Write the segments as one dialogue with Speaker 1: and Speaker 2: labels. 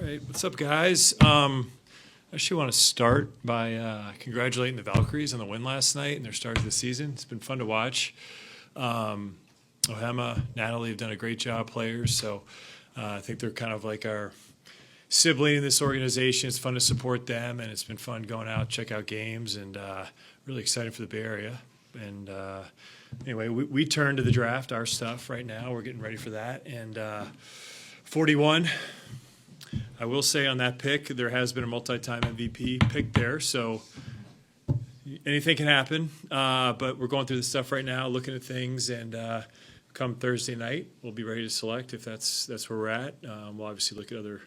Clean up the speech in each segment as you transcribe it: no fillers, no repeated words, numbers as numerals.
Speaker 1: right, what's up, guys? I actually want to start by congratulating the Valkyries on the win last night and their start of the season. It's been fun to watch. Ohema, Natalie have done a great job, players. So I think they're kind of like our sibling in this organization. It's fun to support them, and it's been fun going out, check out games, and really excited for the Bay Area. And anyway, we turn to the draft, our stuff right now. We're getting ready for that. And 41. I will say on that pick, there has been a multi-time MVP pick there, so anything can happen. But we're going through the stuff right now, looking at things, and come Thursday night, we'll be ready to select if that's where we're at. We'll obviously look at other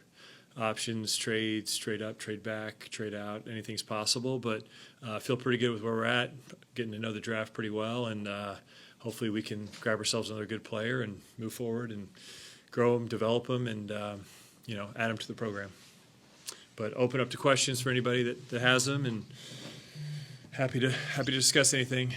Speaker 1: options, trades, trade up, trade back, trade out. Anything's possible, but I feel pretty good with where we're at, getting to know the draft pretty well, and hopefully we can grab ourselves another good player and move forward and grow them, develop them, and add them to the program. But open up to questions for anybody that has them, and happy to discuss anything.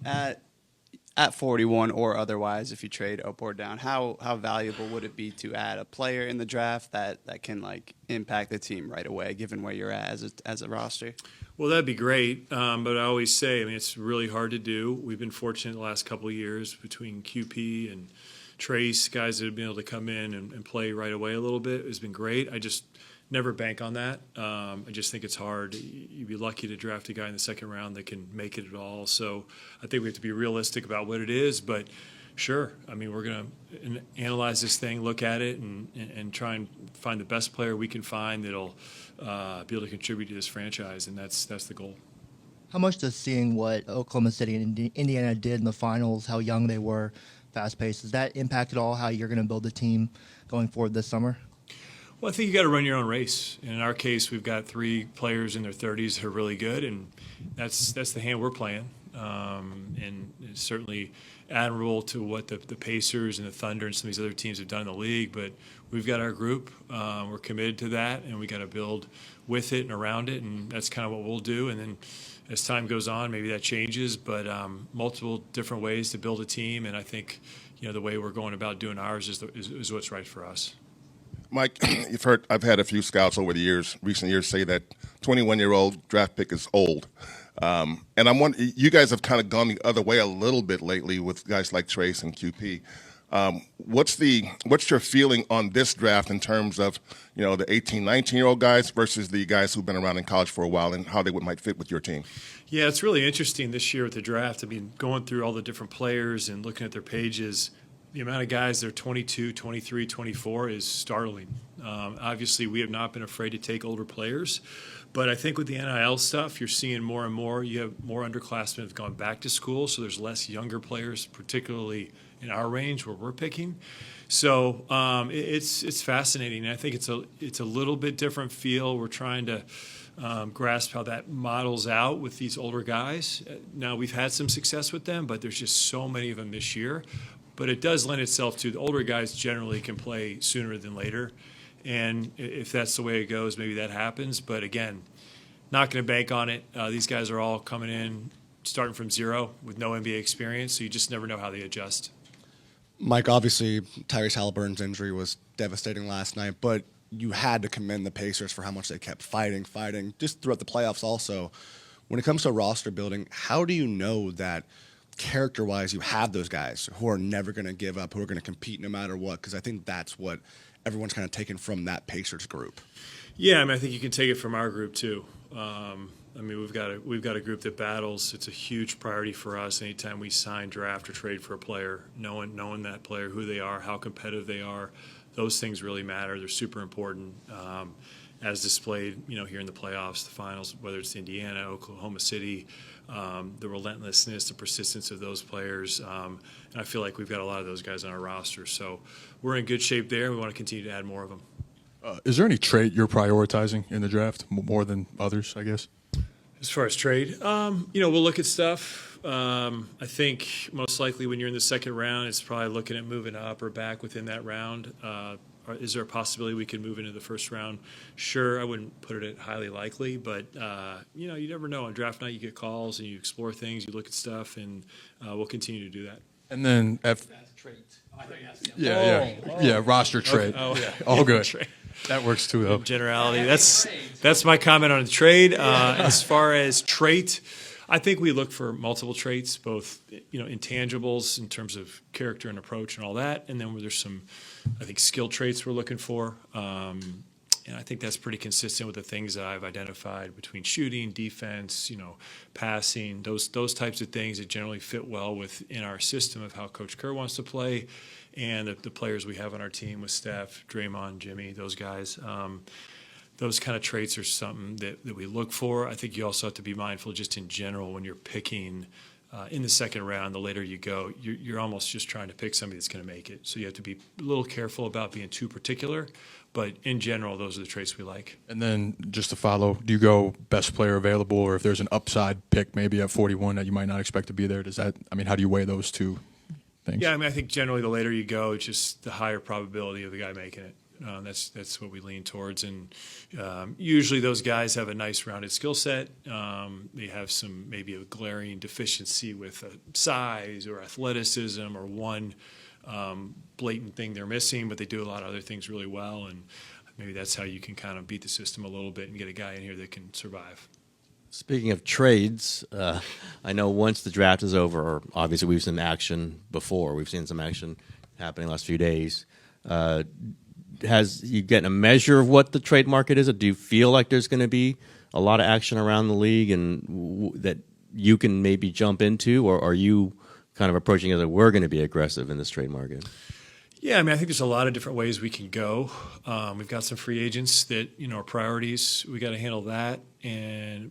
Speaker 2: At 41 or otherwise, if you trade up or down, how valuable would it be to add a player in the draft that can like impact the team right away, given where you're at as a roster? Well,
Speaker 1: that'd be great, but I always say, it's really hard to do. We've been fortunate the last couple of years between QP and Trayce, guys that have been able to come in and play right away a little bit. It's been great. I just never bank on that. I just think it's hard. You'd be lucky to draft a guy in the second round that can make it at all. So I think we have to be realistic about what it is. But sure, we're going to analyze this thing, look at it, and try and find the best player we can find that'll be able to contribute to this franchise, and that's the goal.
Speaker 3: How much does seeing what Oklahoma City and Indiana did in the finals, how young they were, fast-paced, does that impact at all how you're going to build the team going forward this summer?
Speaker 1: Well, I think you got to run your own race. And in our case, we've got 3 players in their 30s that are really good, and that's the hand we're playing. And it's certainly admirable to what the Pacers and the Thunder and some of these other teams have done in the league. But we've got our group. We're committed to that, and we got to build with it and around it, and that's kind of what we'll do. And then as time goes on, maybe that changes, but multiple different ways to build a team. And I think the way we're going about doing ours is what's right for us.
Speaker 4: Mike, you've heard I've had a few scouts over the recent years say that 21-year-old draft pick is old. And I'm wondering, you guys have kind of gone the other way a little bit lately with guys like Trayce and QP. What's your feeling on this draft in terms of, the 18, 19-year-old guys versus the guys who've been around in college for a while and how they might fit with your team?
Speaker 1: Yeah, it's really interesting this year with the draft. Going through all the different players and looking at their pages, the amount of guys that are 22, 23, 24 is startling. Obviously, we have not been afraid to take older players, but I think with the NIL stuff, you're seeing more and more. You have more underclassmen that have gone back to school, so there's less younger players, particularly in our range where we're picking. So it's fascinating. I think it's a little bit different feel. We're trying to grasp how that models out with these older guys. Now, we've had some success with them, but there's just so many of them this year. But it does lend itself to the older guys generally can play sooner than later. And if that's the way it goes, maybe that happens. But again, not going to bank on it. These guys are all coming in, starting from zero with no NBA experience, so you just never know how they adjust.
Speaker 5: Mike, obviously, Tyrese Haliburton's injury was devastating last night, but you had to commend the Pacers for how much they kept fighting, just throughout the playoffs also. When it comes to roster building, how do you know that character-wise you have those guys who are never going to give up, who are going to compete no matter what? Because I think that's what everyone's kind of taken from that Pacers group.
Speaker 1: Yeah, I think you can take it from our group too. We've got a group that battles. It's a huge priority for us anytime we sign, draft, or trade for a player. Knowing that player, who they are, how competitive they are, those things really matter. They're super important, as displayed, here in the playoffs, the finals, whether it's Indiana, Oklahoma City, the relentlessness, the persistence of those players. And I feel like we've got a lot of those guys on our roster. So we're in good shape there. We want to continue to add more of them.
Speaker 6: Is there any trait you're prioritizing in the draft more than others, I guess?
Speaker 1: As far as trade, we'll look at stuff. I think most likely when you're in the second round, it's probably looking at moving up or back within that round. Is there a possibility we could move into the first round? Sure, I wouldn't put it at highly likely, but you never know. On draft night, you get calls and you explore things, you look at stuff, and we'll continue to do that.
Speaker 6: And then
Speaker 7: That's trait.
Speaker 6: yeah, roster trade.
Speaker 1: Okay. Oh, yeah.
Speaker 6: All good. That works too, though.
Speaker 1: generality. That's my comment on the trade. As far as trait, I think we look for multiple traits, both intangibles in terms of character and approach and all that, and then there's some, I think, skill traits we're looking for. And I think that's pretty consistent with the things that I've identified between shooting, defense, passing, those types of things that generally fit well within our system of how Coach Kerr wants to play, and the players we have on our team with Steph, Draymond, Jimmy, those guys. Those kind of traits are something that we look for. I think you also have to be mindful just in general when you're picking in the second round, the later you go, you're almost just trying to pick somebody that's going to make it. So you have to be a little careful about being too particular. But in general, those are the traits we like.
Speaker 6: And then just to follow, do you go best player available, or if there's an upside pick maybe at 41 that you might not expect to be there, how do you weigh those two things?
Speaker 1: Yeah, I think generally the later you go, it's just the higher probability of the guy making it. That's what we lean towards, and usually those guys have a nice rounded skill set. They have maybe a glaring deficiency with size or athleticism or one blatant thing they're missing, but they do a lot of other things really well, and maybe that's how you can kind of beat the system a little bit and get a guy in here that can survive.
Speaker 7: Speaking of trades, I know once the draft is over, obviously we've seen action before. We've seen some action happening the last few days. Has you getting a measure of what the trade market is? Or do you feel like there's going to be a lot of action around the league and that you can maybe jump into, or are you kind of approaching it that we're going to be aggressive in this trade market?
Speaker 1: Yeah, I think there's a lot of different ways we can go. We've got some free agents that are priorities. We got to handle that,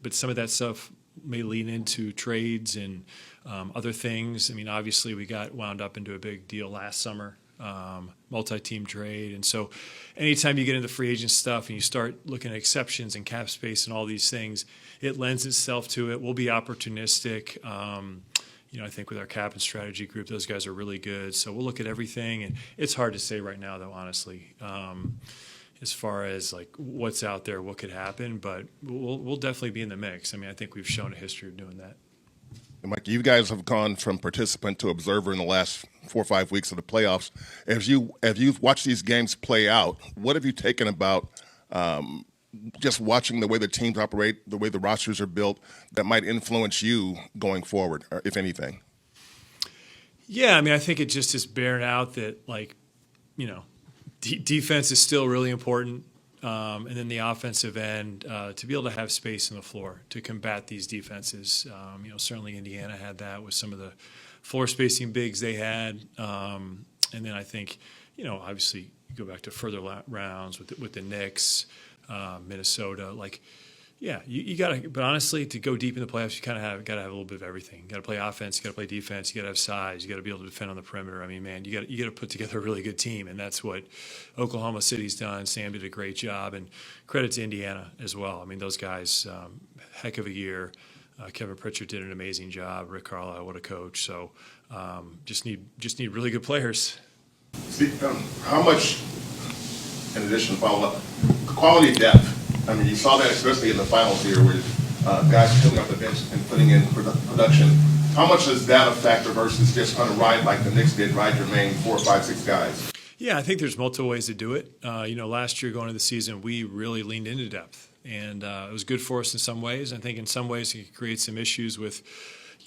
Speaker 1: but some of that stuff may lean into trades and other things. Obviously we got wound up into a big deal last summer. Multi-team trade, and so anytime you get into free agent stuff and you start looking at exceptions and cap space and all these things, it lends itself to it. We'll be opportunistic. I think with our cap and strategy group, those guys are really good, so we'll look at everything, and it's hard to say right now though, honestly, as far as like what's out there, what could happen, but we'll definitely be in the mix. I think we've shown a history of doing that.
Speaker 4: Mike, you guys have gone from participant to observer in the last 4 or 5 weeks of the playoffs. As you've watched these games play out, what have you taken about just watching the way the teams operate, the way the rosters are built, that might influence you going forward, or if anything?
Speaker 1: Yeah, I think it just is bearing out that, defense is still really important. And then the offensive end, to be able to have space on the floor to combat these defenses. Certainly Indiana had that with some of the floor spacing bigs they had. And then I think, obviously you go back to further rounds with the Knicks, Minnesota. You got to, but honestly, to go deep in the playoffs, you kind of got to have a little bit of everything. You got to play offense, you got to play defense, you got to have size, you got to be able to defend on the perimeter. You got to put together a really good team, and that's what Oklahoma City's done. Sam did a great job, and credit to Indiana as well. Those guys, heck of a year. Kevin Pritchard did an amazing job. Rick Carlisle, what a coach. So just need really good players.
Speaker 4: Steve, how much, in addition to follow-up, quality depth? You saw that especially in the finals here, where guys coming off the bench and putting in production. How much is that a factor versus just trying to ride like the Knicks did, ride your main 4, 5, 6 guys?
Speaker 1: Yeah, I think there's multiple ways to do it. Last year going into the season, we really leaned into depth, and it was good for us in some ways. I think in some ways it could create some issues with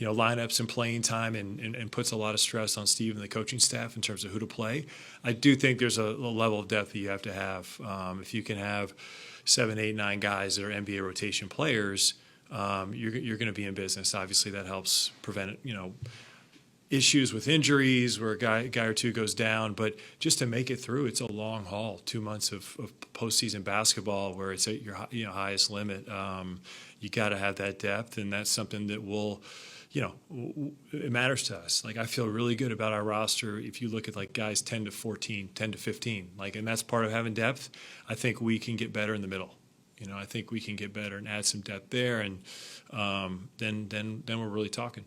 Speaker 1: lineups and playing time, and puts a lot of stress on Steve and the coaching staff in terms of who to play. I do think there's a level of depth that you have to have. If you can have 7, 8, 9 guys that are NBA rotation players, you're going to be in business. Obviously, that helps prevent issues with injuries where a guy or two goes down. But just to make it through, it's a long haul. 2 months of postseason basketball where it's at your highest limit. You got to have that depth, and that's something that will. It matters to us. I feel really good about our roster. If you look at guys 10 to 14, 10 to 15, and that's part of having depth. I think we can get better in the middle. I think we can get better and add some depth there, and then we're really talking.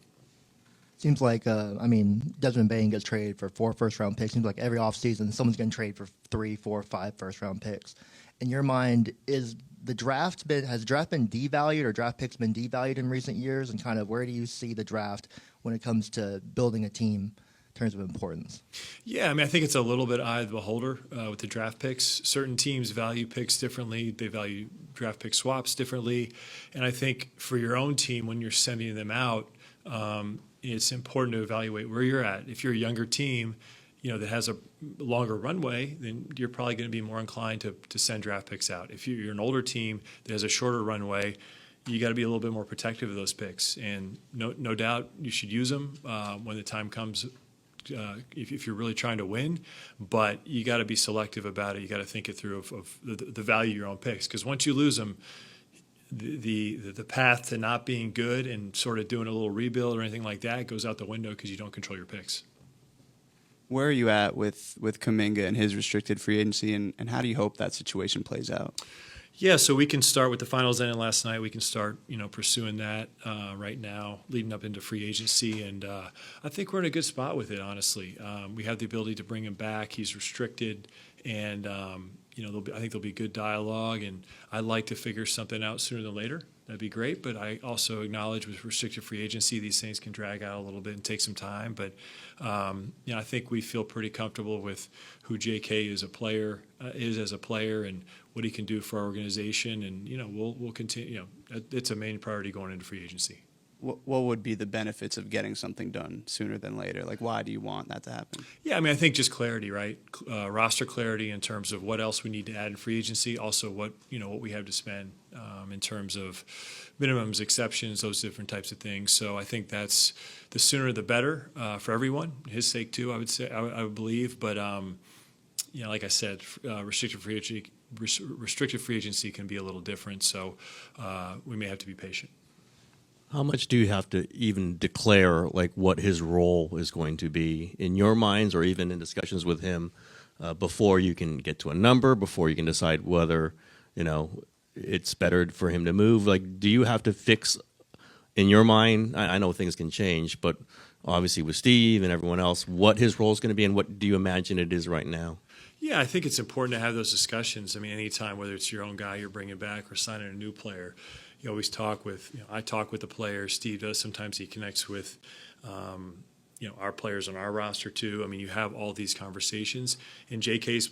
Speaker 3: Seems like, Desmond Bane gets traded for 4 first-round picks. Seems like every offseason someone's getting traded for 3, 4, 5 first-round picks. In your mind, has the draft been devalued, or draft picks been devalued in recent years? And kind of where do you see the draft when it comes to building a team in terms of importance?
Speaker 1: Yeah, I mean, I think it's a little bit eye of the beholder with the draft picks. Certain teams value picks differently. They value draft pick swaps differently. And I think for your own team, when you're sending them out, it's important to evaluate where you're at. If you're a younger team, that has a longer runway, then you're probably going to be more inclined to send draft picks out. If you're an older team that has a shorter runway, you got to be a little bit more protective of those picks. And no doubt you should use them when the time comes. If you're really trying to win, but you got to be selective about it. You got to think it through of the value of your own picks, because once you lose them, the path to not being good and sort of doing a little rebuild or anything like that goes out the window because you don't control your picks.
Speaker 2: Where are you at with Kuminga and his restricted free agency, and how do you hope that situation plays out?
Speaker 1: Yeah, so we can start with the finals ending last night. We can start, pursuing that right now, leading up into free agency, and I think we're in a good spot with it. Honestly, we have the ability to bring him back. He's restricted, and I think there'll be good dialogue. And I'd like to figure something out sooner than later. That'd be great. But I also acknowledge with restricted free agency, these things can drag out a little bit and take some time. But I think we feel pretty comfortable with who JK is as a player, and what he can do for our organization. And we'll continue. It's a main priority going into free agency.
Speaker 2: What would be the benefits of getting something done sooner than later? Like, why do you want that to happen?
Speaker 1: Yeah, I mean, I think just clarity, right? Roster clarity in terms of what else we need to add in free agency. Also, what we have to spend in terms of minimums, exceptions, those different types of things. So I think that's the sooner the better for everyone. His sake too, I would say. I would believe, but like I said, restricted free agency can be a little different. So we may have to be patient.
Speaker 7: How much do you have to even declare like what his role is going to be in your minds, or even in discussions with him, before you can get to a number, before you can decide whether it's better for him to move? Like, do you have to fix in your mind? I know things can change, but obviously with Steve and everyone else, what his role is going to be, and what do you imagine it is right now?
Speaker 1: Yeah, I think it's important to have those discussions. I mean, anytime, whether it's your own guy you're bringing back or signing a new player, you always talk with, I talk with the player. Steve does. Sometimes he connects with, our players on our roster too. I mean, you have all these conversations. In JK's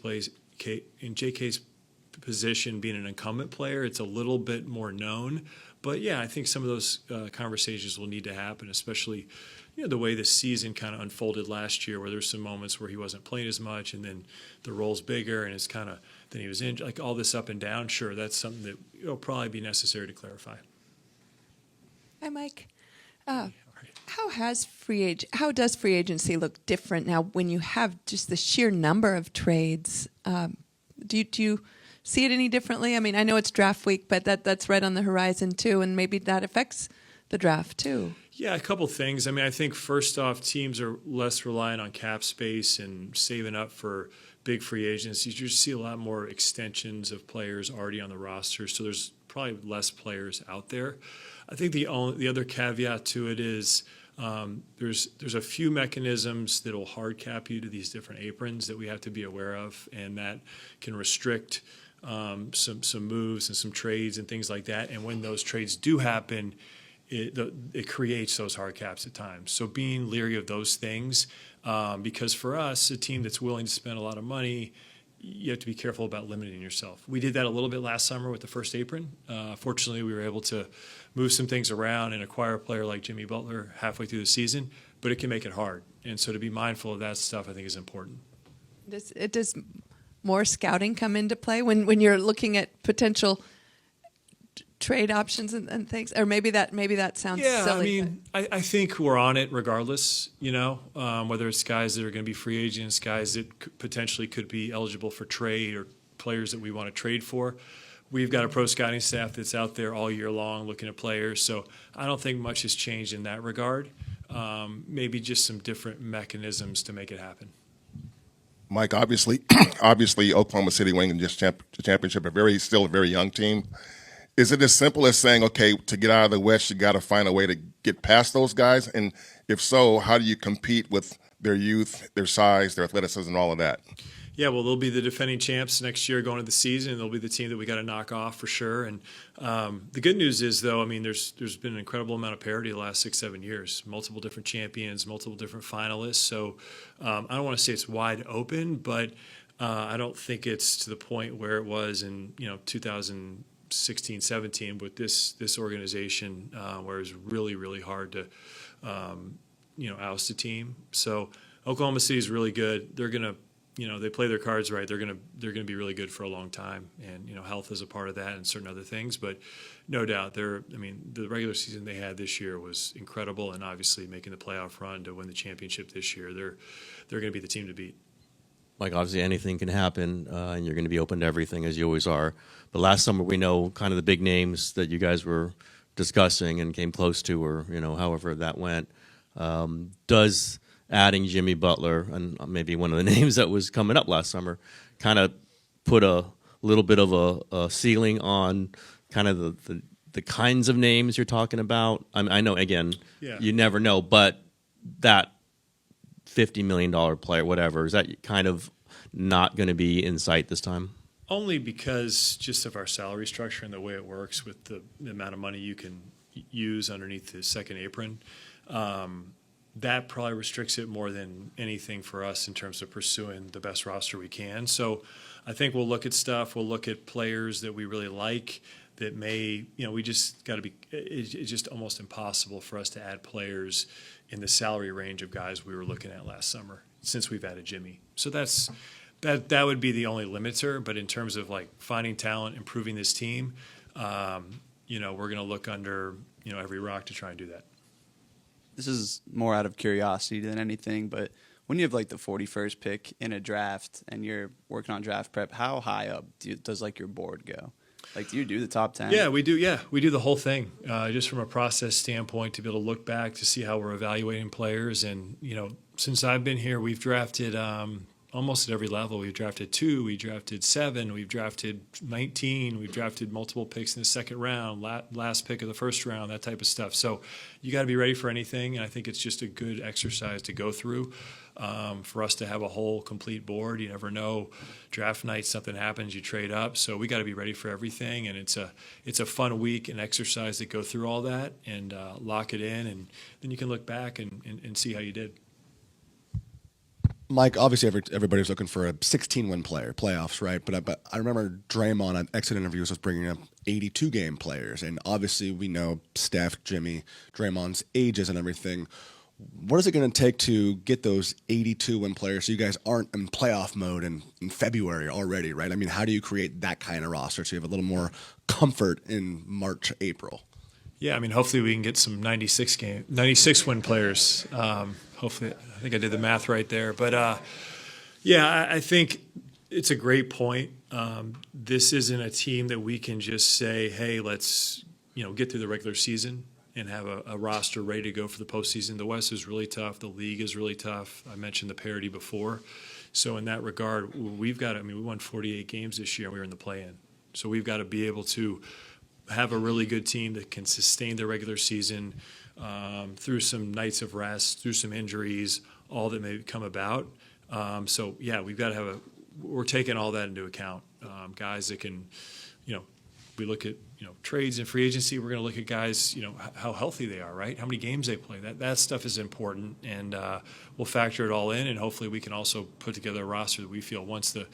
Speaker 1: position, being an incumbent player, it's a little bit more known. But yeah, I think some of those conversations will need to happen, especially the way the season kind of unfolded last year, where there's some moments where he wasn't playing as much, and then the role's bigger, and it's kind of then he was in, like all this up and down. Sure, that's something that will probably be necessary to clarify.
Speaker 8: Hi, Mike. How does free agency look different now when you have just the sheer number of trades? Do you see it any differently? I mean, I know it's draft week, but that's right on the horizon too, and maybe that affects the draft too.
Speaker 1: Yeah, a couple things. I mean, I think first off, teams are less reliant on cap space and saving up for big free agents. You just see a lot more extensions of players already on the roster, so there's probably less players out there. I think the other caveat to it is there's a few mechanisms that will hard cap you to these different aprons that we have to be aware of, and that can restrict some moves and some trades and things like that. And when those trades do happen, it creates those hard caps at times. So being leery of those things, because for us, a team that's willing to spend a lot of money, you have to be careful about limiting yourself. We did that a little bit last summer with the first apron. Fortunately, we were able to move some things around and acquire a player like Jimmy Butler halfway through the season, but it can make it hard. And so to be mindful of that stuff, I think, is important.
Speaker 8: Does more scouting come into play when you're looking at potential trade options and things, or maybe that sounds silly.
Speaker 1: I mean, I think we're on it regardless, whether it's guys that are going to be free agents, guys that potentially could be eligible for trade, or players that we want to trade for. We've got a pro scouting staff that's out there all year long looking at players, so I don't think much has changed in that regard. Maybe just some different mechanisms to make it happen.
Speaker 4: Mike, obviously, Oklahoma City winning the championship, still a very young team. Is it as simple as saying, okay, to get out of the West, you got to find a way to get past those guys? And if so, how do you compete with their youth, their size, their athleticism, and all of that?
Speaker 1: Yeah, well, they'll be the defending champs next year going into the season. They'll be the team that we got to knock off for sure. And the good news is, though, I mean, there's been an incredible amount of parity the last 6-7 years. Multiple different champions, multiple different finalists. So I don't want to say it's wide open, but I don't think it's to the point where it was in 2016, 17 with this organization, where it's really, really hard to oust a team. So Oklahoma City is really good. They're gonna. They play their cards right. They're gonna be really good for a long time, and health is a part of that, and certain other things. But no doubt, the regular season they had this year was incredible, and obviously making the playoff run to win the championship this year, they're gonna be the team to beat.
Speaker 7: Mike, obviously anything can happen, and you're going to be open to everything as you always are. But last summer, we know kind of the big names that you guys were discussing and came close to, or however that went. Does adding Jimmy Butler, and maybe one of the names that was coming up last summer, kind of put a little bit of a ceiling on kind of the kinds of names you're talking about? I know, again, you never know, but that $50 million player, whatever, is that kind of not going to be in sight this time? Only
Speaker 1: because just of our salary structure and the way it works with the amount of money you can use underneath the second apron. That probably restricts it more than anything for us in terms of pursuing the best roster we can. So I think we'll look at stuff. We'll look at players that we really like that may, we just got to be, it's just almost impossible for us to add players in the salary range of guys we were looking at last summer since we've added Jimmy. So that would be the only limiter. But in terms of like finding talent, improving this team, we're going to look under, every rock to try and do that.
Speaker 2: This is more out of curiosity than anything, but when you have like the 41st pick in a draft and you're working on draft prep, how high up does like your board go? Like, do you do the top 10?
Speaker 1: Yeah, we do. Yeah, we do the whole thing, just from a process standpoint, to be able to look back to see how we're evaluating players. And since I've been here, we've drafted almost at every level. We've drafted 2, we drafted 7, we've drafted 19, we've drafted multiple picks in the second round, last pick of the first round, that type of stuff. So you got to be ready for anything, and I think it's just a good exercise to go through for us to have a whole complete board. You never know, draft night, something happens, you trade up. So we got to be ready for everything, and it's a fun week and exercise to go through all that and lock it in, and then you can look back and see how you did.
Speaker 5: Mike, obviously everybody's looking for a 16-win player, playoffs, right? But I remember Draymond on exit interviews was bringing up 82-game players, and obviously we know Steph, Jimmy, Draymond's ages and everything. What is it going to take to get those 82-win players so you guys aren't in playoff mode in February already, right? I mean, how do you create that kind of roster so you have a little more comfort in March, April?
Speaker 1: Yeah, I mean, hopefully we can get some 96-win players. Hopefully, I think I did the math right there. But, I think it's a great point. This isn't a team that we can just say, hey, let's get through the regular season and have a roster ready to go for the postseason. The West is really tough. The league is really tough. I mentioned the parity before. So in that regard, we won 48 games this year and we were in the play-in. So we've got to be able to have a really good team that can sustain their regular season through some nights of rest, through some injuries, all that may come about. We've got to we're taking all that into account. Guys that can, we look at, trades and free agency. We're going to look at guys, how healthy they are, right? How many games they play. That stuff is important, and we'll factor it all in, and hopefully we can also put together a roster that we feel once the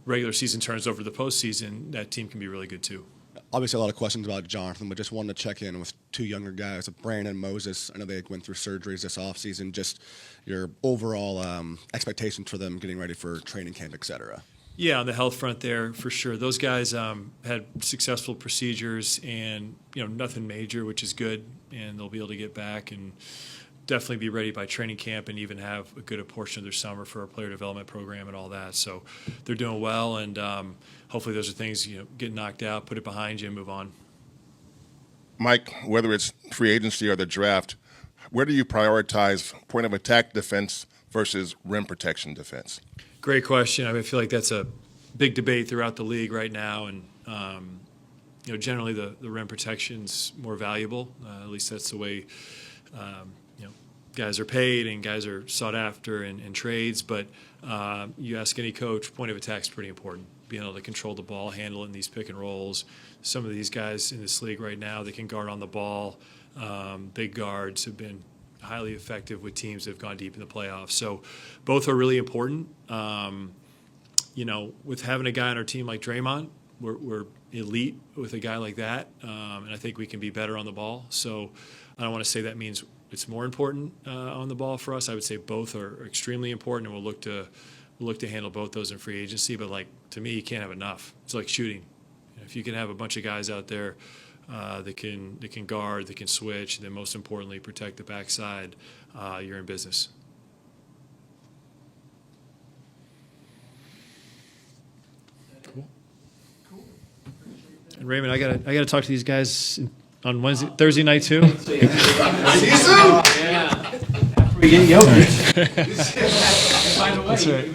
Speaker 1: regular season turns over to the postseason, that team can be really good too.
Speaker 5: Obviously, a lot of questions about Jonathan, but just wanted to check in with 2 younger guys, Brandon and Moses. I know they went through surgeries this offseason. Just your overall expectations for them getting ready for training camp, et cetera.
Speaker 1: Yeah, on the health front there, for sure. Those guys had successful procedures and, nothing major, which is good, and they'll be able to get back and definitely be ready by training camp and even have a good portion of their summer for our player development program and all that. So they're doing well, and hopefully those are things, get knocked out, put it behind you, and move on.
Speaker 4: Mike, whether it's free agency or the draft, where do you prioritize point of attack defense versus rim protection defense?
Speaker 1: Great question. I feel like that's a big debate throughout the league right now, and generally the rim protection's more valuable. At least that's the way guys are paid and guys are sought after in trades, but you ask any coach, point of attack is pretty important. Being able to control the ball, handle it in these pick and rolls. Some of these guys in this league right now, they can guard on the ball. Big guards have been highly effective with teams that have gone deep in the playoffs. So both are really important. With having a guy on our team like Draymond, we're elite with a guy like that, and I think we can be better on the ball. So I don't want to say that means it's more important on the ball for us. I would say both are extremely important, and we'll look to handle both those in free agency. But to me, you can't have enough. It's like shooting. If you can have a bunch of guys out there that can guard, that can switch, and then most importantly protect the backside, you're in business. And Raymond, I gotta talk to these guys on Thursday night too.
Speaker 9: See you soon. Yeah. After we get yogurt.
Speaker 1: That's right.